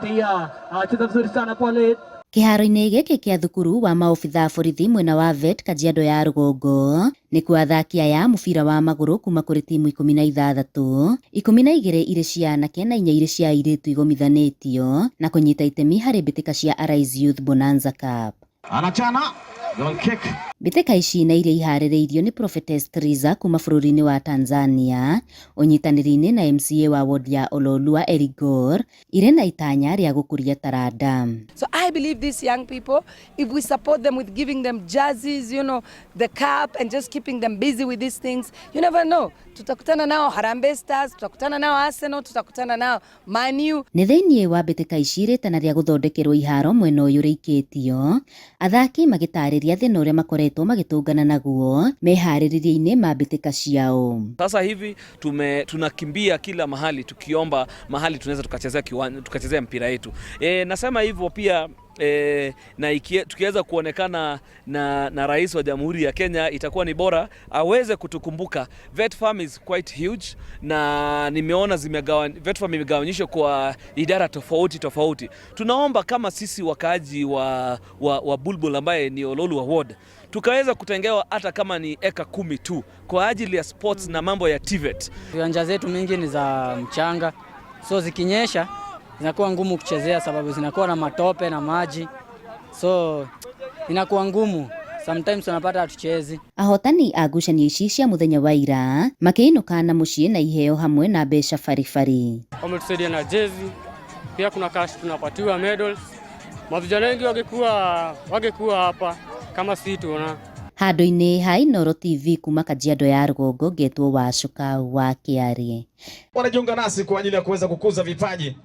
anatia cheza vizuri sana pale. Kiharo-inĩ gĩkĩ kĩa thukuru wa maobitha borithi mwena wa VET Kajiado ya Rũgongo nĩ kwa athaki aya mũbira wa magũrũ kuma kũrĩ timu 16, 12 irĩ cia anake na 4 irĩ cia airĩtu igomithanĩtio na kũnyita itemi harĩ mbĩtĩka cia Arise Youth Bonanza Cup. Anachana goal kick. Mbĩtĩka ici na iria iharĩrĩirio nĩ Prophetess Triza kuma bũrũri-inĩ wa Tanzania, ũnyitanĩri-inĩ na MCA wa ward ya Ololua Erigor, irĩ na itanya rĩa gũkũria taranda. So I believe these young people, if we support them with giving them jerseys, you know, the cup and just keeping them busy with these things, you never know. Tutakutana nao Harambee Stars, tutakutana nao Arsenal, tutakutana nao Man U. Nĩ thĩinĩ wa mbĩtĩka ici rĩtana rĩa gũthondekerwo iharo mwena ũyũ rĩikĩtio, athaki magĩtarĩria thĩna ũrĩa makoretwo magĩtũngana naguo meharĩrĩria-inĩ ma mbĩtĩka ciao. Sasa hivi tunakimbia kila mahali tukiomba mahali tunaweza tukachezea mpira yetu. Nasema hivyo pia na tukiweza kuonekana na rais wa Jamhuri ya Kenya itakuwa ni bora aweze kutukumbuka. Vet Farm is quite huge na nimeona Vet Farm imegawanyishwa kwa idara tofauti. Tunaomba kama sisi wakaaji wa Bulbul ambaye ni Ololua Ward tukaweza kutengewa hata kama ni eka 10 tu kwa ajili ya sports na mambo ya TVET. Viwanja zetu mingi ni za mchanga, so zikinyesha zinakuwa ngumu kuchezea sababu zinakuwa na matope na maji, so inakuwa ngumu. Sometimes unapata hatuchezi. Ahotani a ngucanio ici cia muthenya wa ira makĩinũka na mũciĩ na iheo hamwe na mbeca baribari. Wametusaidia na jezi, pia kuna cash tunapatiwa medals. Mavijana wengi wangekuwa hapa kama si tuona. Handũ-inĩ ha Inooro TV kuma Kajiado ya Rũgongo, Ngetwo Wacuka wa Kĩarĩ. Wanajiunga nasi kwa ajili ya kuweza kukuza vipaji.